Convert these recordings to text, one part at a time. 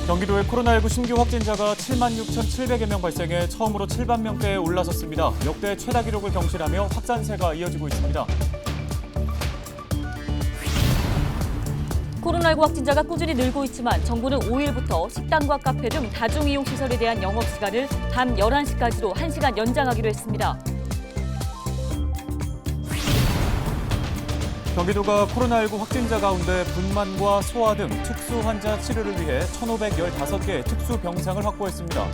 경기도의 코로나19 신규 확진자가 76,700여 명 발생해 처음으로 7만 명대에 올라섰습니다. 역대 최다 기록을 경신하며 확산세가 이어지고 있습니다. 코로나19 확진자가 꾸준히 늘고 있지만 정부는 5일부터 식당과 카페 등 다중이용시설에 대한 영업시간을 밤 11시까지로 1시간 연장하기로 했습니다. 경기도가 코로나19 확진자 가운데 분만과 소아 등 특수 환자 치료를 위해 1,515개의 특수 병상을 확보했습니다.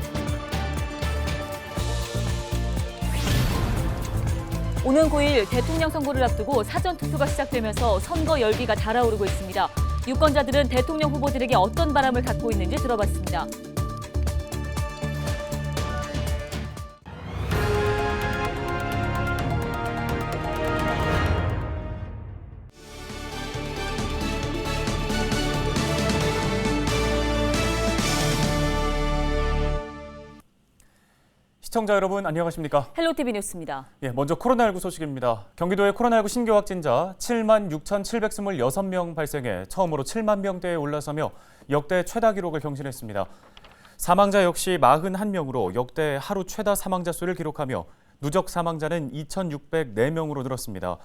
오는 9일 대통령 선거를 앞두고 사전투표가 시작되면서 선거 열기가 달아오르고 있습니다. 유권자들은 대통령 후보들에게 어떤 바람을 갖고 있는지 들어봤습니다. 시청자 여러분 안녕하십니까? 헬로티비 뉴스입니다. 먼저 코로나19 소식입니다. 경기도의 코로나19 신규 확진자 76,726명 발생해 처음으로 7만 명대에 올라서며 역대 최다 기록을 경신했습니다. 사망자 역시 41명으로 역대 하루 최다 사망자 수를 기록하며 누적 사망자는 2,604명으로 늘었습니다.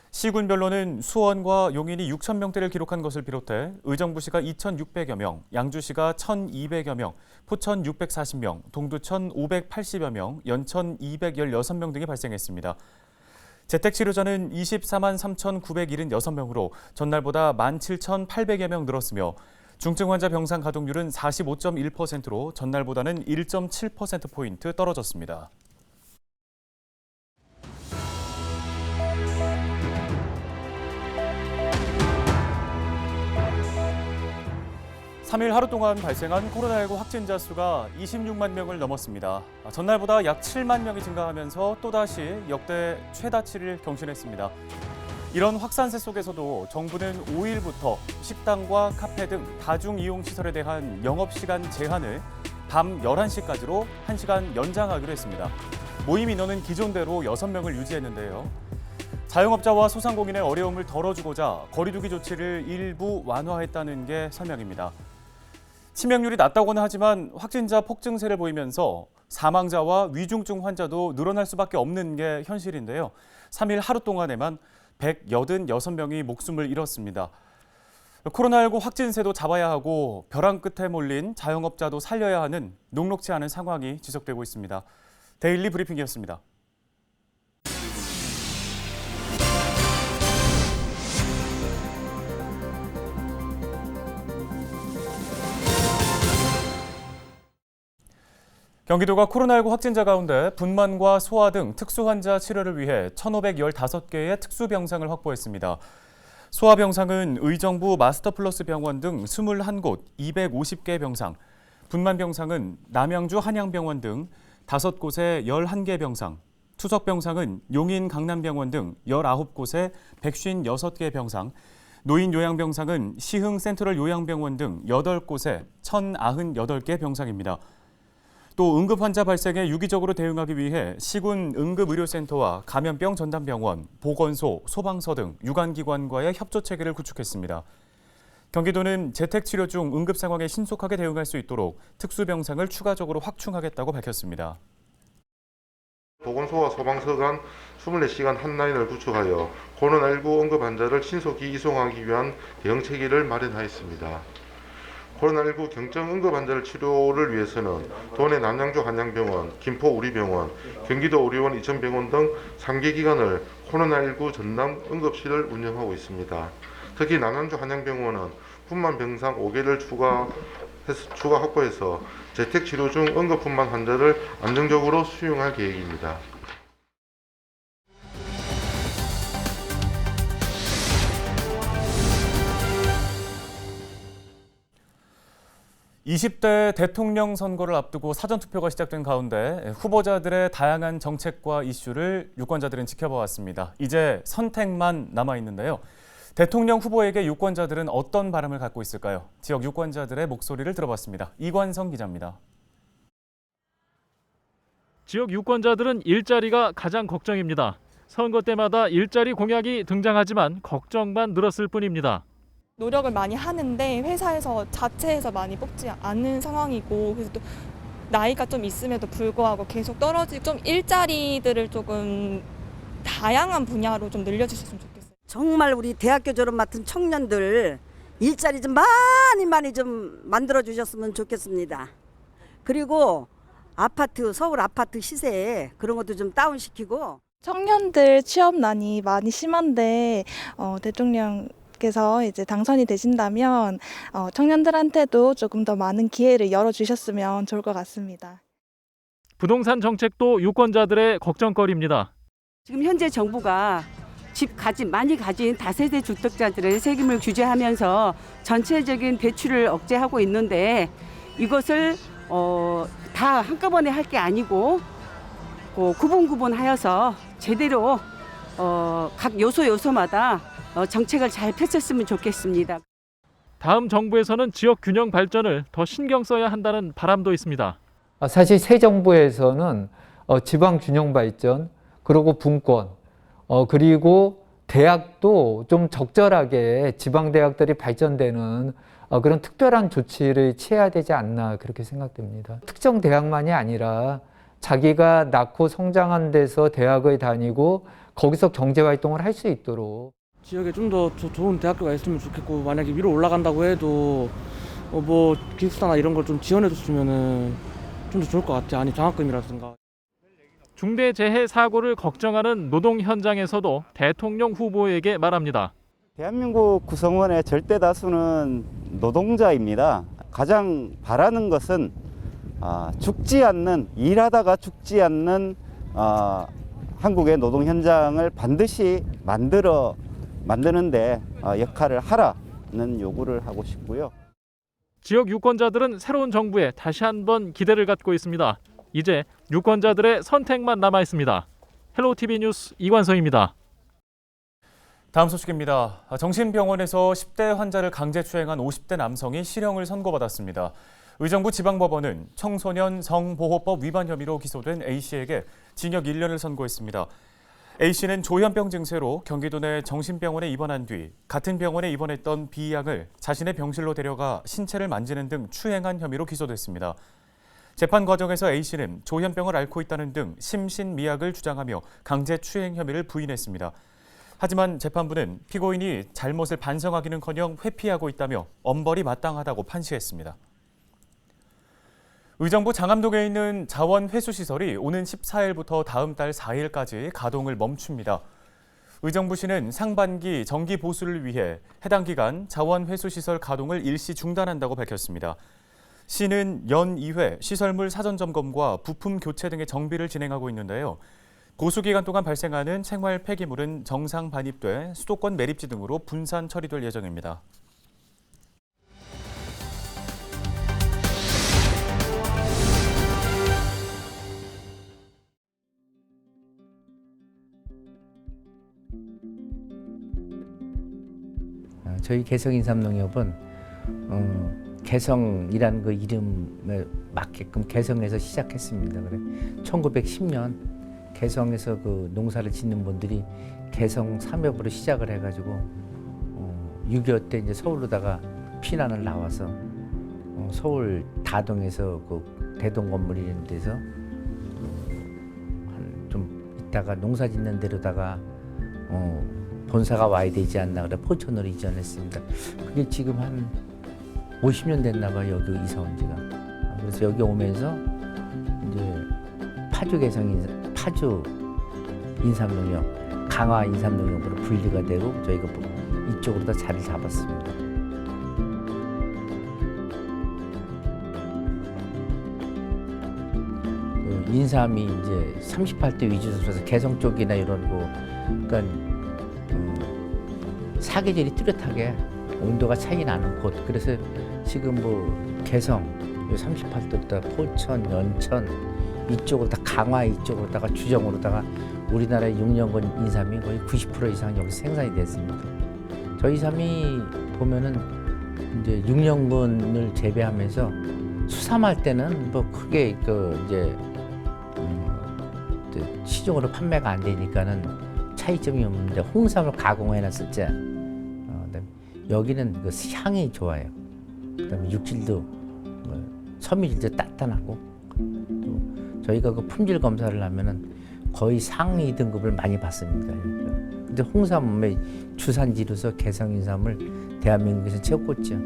시군별로는 수원과 용인이 6,000명대를 기록한 것을 비롯해 의정부시가 2,600여 명, 양주시가 1,200여 명, 포천 640명, 동두천 580여 명, 연천 216명 등이 발생했습니다. 재택치료자는 24만 3,976명으로 전날보다 17,800여 명 늘었으며 중증 환자 병상 가동률은 45.1%로 전날보다는 1.7%포인트 떨어졌습니다. 3일 하루 동안 발생한 코로나19 확진자 수가 26만 명을 넘었습니다. 전날보다 약 7만 명이 증가하면서 또다시 역대 최다치를 경신했습니다. 이런 확산세 속에서도 정부는 5일부터 식당과 카페 등 다중이용시설에 대한 영업시간 제한을 밤 11시까지로 1시간 연장하기로 했습니다. 모임 인원은 기존대로 6명을 유지했는데요. 자영업자와 소상공인의 어려움을 덜어주고자 거리두기 조치를 일부 완화했다는 게 설명입니다. 치명률이 낮다고는 하지만 확진자 폭증세를 보이면서 사망자와 위중증 환자도 늘어날 수밖에 없는 게 현실인데요. 3일 하루 동안에만 186명이 목숨을 잃었습니다. 코로나19 확진세도 잡아야 하고 벼랑 끝에 몰린 자영업자도 살려야 하는 녹록지 않은 상황이 지속되고 있습니다. 데일리 브리핑이었습니다. 경기도가 코로나19 확진자 가운데 분만과 소아 등 특수환자 치료를 위해 1,515개의 특수병상을 확보했습니다. 소아병상은 의정부 마스터플러스 병원 등 21곳 250개 병상, 분만병상은 남양주 한양병원 등 5곳에 11개 병상, 투석병상은 용인 강남병원 등 19곳에 156개 병상, 노인요양병상은 시흥 센트럴 요양병원 등 8곳에 1,098개 병상입니다. 또 응급환자 발생에 유기적으로 대응하기 위해 시군 응급의료센터와 감염병 전담병원, 보건소, 소방서 등 유관기관과의 협조체계를 구축했습니다. 경기도는 재택치료 중 응급 상황에 신속하게 대응할 수 있도록 특수병상을 추가적으로 확충하겠다고 밝혔습니다. 보건소와 소방서 간 24시간 핫라인을 구축하여 코로나19 응급 환자를 신속히 이송하기 위한 대응체계를 마련하였습니다. 코로나19 경증 응급 환자를 치료를 위해서는 도내 남양주 한양병원, 김포 우리병원, 경기도 의료원 이천병원 등 3개 기관을 코로나19 전담 응급실을 운영하고 있습니다. 특히 남양주 한양병원은 분만 병상 5개를 추가 확보해서 재택치료 중 응급 분만 환자를 안정적으로 수용할 계획입니다. 20대 대통령 선거를 앞두고 사전투표가 시작된 가운데 후보자들의 다양한 정책과 이슈를 유권자들은 지켜봐왔습니다. 이제 선택만 남아있는데요. 대통령 후보에게 유권자들은 어떤 바람을 갖고 있을까요? 지역 유권자들의 목소리를 들어봤습니다. 이관성 기자입니다. 지역 유권자들은 일자리가 가장 걱정입니다. 선거 때마다 일자리 공약이 등장하지만 걱정만 늘었을 뿐입니다. 노력을 많이 하는데 회사에서 자체에서 많이 뽑지 않는 상황이고, 그래서 또 나이가 좀 있음에도 불구하고 계속 떨어지고, 좀 일자리들을 조금 다양한 분야로 좀 늘려주셨으면 좋겠어요. 정말 우리 대학교 졸업 맡은 청년들 일자리 좀 많이 좀 만들어 주셨으면 좋겠습니다. 그리고 아파트, 서울 아파트 시세 그런 것도 좀 다운시키고. 청년들 취업난이 많이 심한데 대통령께서 이제 당선이 되신다면 청년들한테도 조금 더 많은 기회를 열어주셨으면 좋을 것 같습니다. 부동산 정책도 유권자들의 걱정거리입니다. 지금 현재 정부가 많이 가진 다세대 주택자들의 세금을 규제하면서 전체적인 대출을 억제하고 있는데, 이것을 다 한꺼번에 할 게 아니고 구분하여서 제대로 각 요소마다 정책을 잘 펼쳤으면 좋겠습니다. 다음 정부에서는 지역 균형 발전을 더 신경 써야 한다는 바람도 있습니다. 사실 새 정부에서는 지방 균형 발전, 그리고 분권, 그리고 대학도 좀 적절하게 지방 대학들이 발전되는 그런 특별한 조치를 취해야 되지 않나 그렇게 생각됩니다. 특정 대학만이 아니라 자기가 낳고 성장한 데서 대학을 다니고 거기서 경제 활동을 할 수 있도록 지역에 좀 더 좋은 대학교가 있으면 좋겠고, 만약에 위로 올라간다고 해도 뭐 기숙사나 이런 걸 좀 지원해 줬으면은 좀 더 좋을 것 같아요. 아니 장학금이라든가. 중대재해 사고를 걱정하는 노동 현장에서도 대통령 후보에게 말합니다. 대한민국 구성원의 절대 다수는 노동자입니다. 가장 바라는 것은 일하다가 죽지 않는 한국의 노동 현장을 반드시 만드는데 역할을 하라는 요구를 하고 싶고요. 지역 유권자들은 새로운 정부에 다시 한번 기대를 갖고 있습니다. 이제 유권자들의 선택만 남아 있습니다. 헬로티비 뉴스 이관성입니다. 다음 소식입니다. 정신병원에서 10대 환자를 강제추행한 50대 남성이 실형을 선고받았습니다. 의정부 지방법원은 청소년 성보호법 위반 혐의로 기소된 A씨에게 징역 1년을 선고했습니다. A씨는 조현병 증세로 경기도 내 정신병원에 입원한 뒤 같은 병원에 입원했던 B양을 자신의 병실로 데려가 신체를 만지는 등 추행한 혐의로 기소됐습니다. 재판 과정에서 A씨는 조현병을 앓고 있다는 등 심신미약을 주장하며 강제추행 혐의를 부인했습니다. 하지만 재판부는 피고인이 잘못을 반성하기는커녕 회피하고 있다며 엄벌이 마땅하다고 판시했습니다. 의정부 장암동에 있는 자원회수시설이 오는 14일부터 다음 달 4일까지 가동을 멈춥니다. 의정부시는 상반기 정기 보수를 위해 해당 기간 자원회수시설 가동을 일시 중단한다고 밝혔습니다. 시는 연 2회 시설물 사전점검과 부품 교체 등의 정비를 진행하고 있는데요. 보수기간 동안 발생하는 생활 폐기물은 정상 반입돼 수도권 매립지 등으로 분산 처리될 예정입니다. 저희 개성인삼농협은 개성이라는 그 이름에 맞게끔 개성에서 시작했습니다. 그래 1910년 개성에서 그 농사를 짓는 분들이 개성 삼협으로 시작을 해가지고 6.25 때 이제 서울로다가 피난을 나와서 서울 다동에서 그 대동 건물 이런 데서 좀 있다가 농사 짓는 데로다가 본사가 와야 되지 않나 그래 포천으로 이전했습니다. 그게 지금 한 50년 됐나 봐요. 여기 이사 온 지가. 그래서 여기 오면서 이제 파주 인삼농협, 강화 인삼농협으로 분리가 되고 저희가 이쪽으로 다 자리를 잡았습니다. 그 인삼이 이제 38도 위주에서 개성 쪽이나 이런 거, 그러니까 사계절이 뚜렷하게 온도가 차이 나는 곳. 그래서 지금 뭐 개성, 38도부터 포천, 연천 이쪽으로 다 강화 이쪽으로다가 주정으로다가 우리나라의 6년근 인삼이 거의 90% 이상 여기 생산이 됐습니다. 저희 인삼이 보면은 이제 6년근을 재배하면서 수삼할 때는 뭐 크게 그 이제 시중으로 판매가 안 되니까는 차이점이 없는데 홍삼을 가공해놨을 때 여기는 그 향이 좋아요. 그다음에 육질도 섬유질도 단단하고 또 저희가 그 품질 검사를 하면은 거의 상위 등급을 많이 받습니다. 근데 홍삼의 주산지로서 개성 인삼을 대한민국에서 최고급이죠.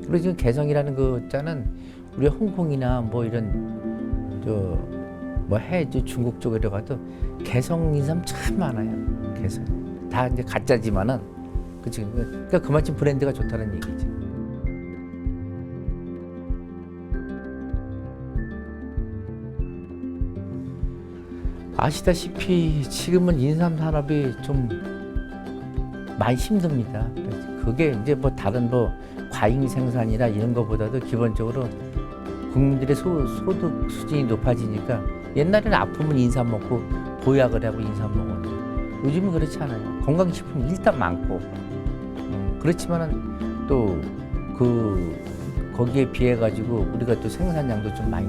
그리고 지금 개성이라는 그 자는 우리 홍콩이나 뭐 이런 뭐 해주 중국 쪽으로 가도 개성 인삼 참 많아요. 개성 다 이제 가짜지만은 그치. 그러니까 그만큼 브랜드가 좋다는 얘기죠. 아시다시피 지금은 인삼 산업이 좀 많이 힘듭니다. 그게 이제 뭐 다른 뭐 과잉 생산이나 이런 것보다도 기본적으로 국민들의 소득 수준이 높아지니까 옛날에는 아프면 인삼 먹고 보약을 하고 인삼 먹었는데 요즘은 그렇지 않아요. 건강식품이 일단 많고 그렇지만은 또 거기에 비해 가지고 우리가 또 생산량도 좀 많이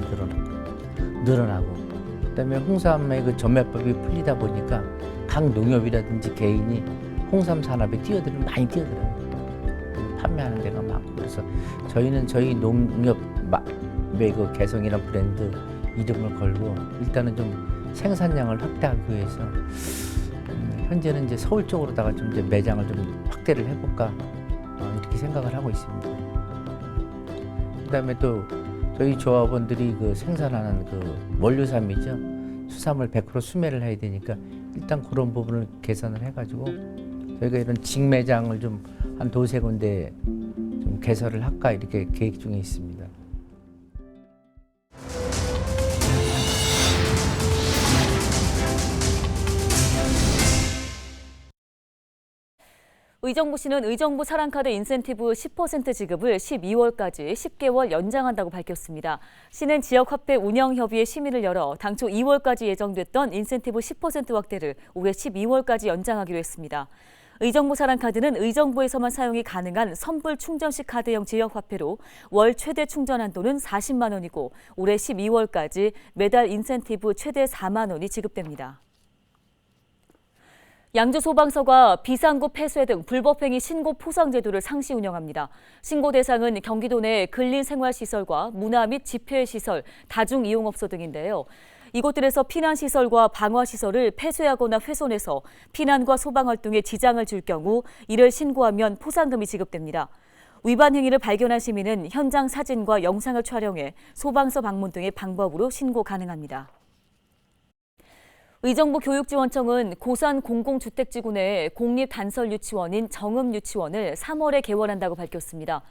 늘어나고 그다음에 홍삼의 그 전매법이 풀리다 보니까 각 농협이라든지 개인이 홍삼 산업에 많이 뛰어들어요. 판매하는 데가 많고 그래서 저희는 저희 농협의 그 개성이라는 브랜드 이름을 걸고 일단은 좀 생산량을 확대하기 위해서 현재는 이제 서울 쪽으로다가 좀 이제 매장을 좀 확대를 해볼까 이렇게 생각을 하고 있습니다. 그다음에 또 저희 조합원들이 그 생산하는 그 원료삼이죠. 수삼을 100% 수매를 해야 되니까 일단 그런 부분을 개선을 해가지고 저희가 이런 직매장을 좀 한 두세 군데 좀 개설을 할까 이렇게 계획 중에 있습니다. 의정부시는 의정부 사랑카드 인센티브 10% 지급을 12월까지 10개월 연장한다고 밝혔습니다. 시는 지역화폐 운영협의회 심의를 열어 당초 2월까지 예정됐던 인센티브 10% 확대를 올해 12월까지 연장하기로 했습니다. 의정부 사랑카드는 의정부에서만 사용이 가능한 선불 충전식 카드형 지역화폐로 월 최대 충전 한도는 40만 원이고 올해 12월까지 매달 인센티브 최대 4만 원이 지급됩니다. 양주소방서가 비상구 폐쇄 등 불법행위 신고 포상 제도를 상시 운영합니다. 신고 대상은 경기도 내 근린생활시설과 문화 및 집회시설, 다중이용업소 등인데요. 이곳들에서 피난시설과 방화시설을 폐쇄하거나 훼손해서 피난과 소방활동에 지장을 줄 경우 이를 신고하면 포상금이 지급됩니다. 위반 행위를 발견한 시민은 현장 사진과 영상을 촬영해 소방서 방문 등의 방법으로 신고 가능합니다. 의정부 교육지원청은 고산 공공주택지구 내 공립단설유치원인 정읍유치원을 3월에 개원한다고 밝혔습니다.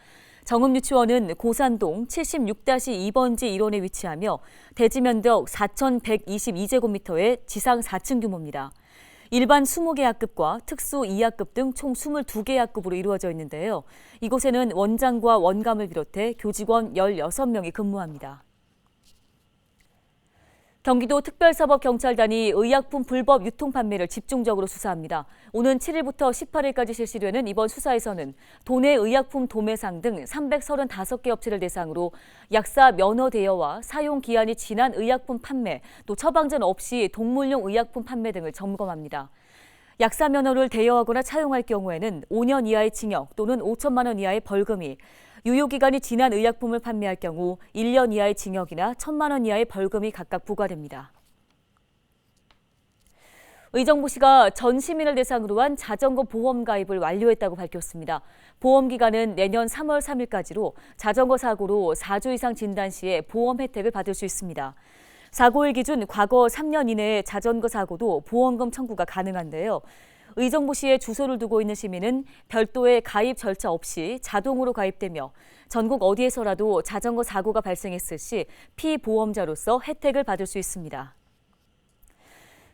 정읍유치원은 고산동 76-2번지 1원에 위치하며 대지 면적 4,122제곱미터의 지상 4층 규모입니다. 일반 20개 학급과 특수 2학급 등 총 22개 학급으로 이루어져 있는데요. 이곳에는 원장과 원감을 비롯해 교직원 16명이 근무합니다. 경기도 특별사법경찰단이 의약품 불법 유통 판매를 집중적으로 수사합니다. 오는 7일부터 18일까지 실시되는 이번 수사에서는 도내 의약품 도매상 등 335개 업체를 대상으로 약사 면허 대여와 사용 기한이 지난 의약품 판매, 또 처방전 없이 동물용 의약품 판매 등을 점검합니다. 약사 면허를 대여하거나 차용할 경우에는 5년 이하의 징역 또는 5천만 원 이하의 벌금이, 유효기간이 지난 의약품을 판매할 경우 1년 이하의 징역이나 1천만 원 이하의 벌금이 각각 부과됩니다. 의정부시가 전 시민을 대상으로 한 자전거 보험 가입을 완료했다고 밝혔습니다. 보험 기간은 내년 3월 3일까지로 자전거 사고로 4주 이상 진단 시에 보험 혜택을 받을 수 있습니다. 사고일 기준 과거 3년 이내의 자전거 사고도 보험금 청구가 가능한데요. 의정부시에 주소를 두고 있는 시민은 별도의 가입 절차 없이 자동으로 가입되며 전국 어디에서라도 자전거 사고가 발생했을 시 피보험자로서 혜택을 받을 수 있습니다.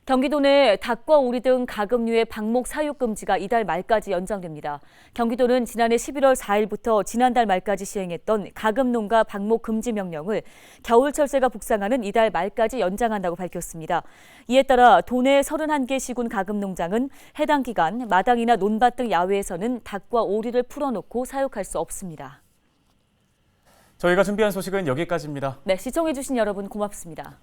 경기도 내 닭과 오리 등 가금류의 방목 사육 금지가 이달 말까지 연장됩니다. 경기도는 지난해 11월 4일부터 지난달 말까지 시행했던 가금농가 방목 금지 명령을 겨울철새가 북상하는 이달 말까지 연장한다고 밝혔습니다. 이에 따라 도내 31개 시군 가금농장은 해당 기간 마당이나 논밭 등 야외에서는 닭과 오리를 풀어놓고 사육할 수 없습니다. 저희가 준비한 소식은 여기까지입니다. 네, 시청해주신 여러분 고맙습니다.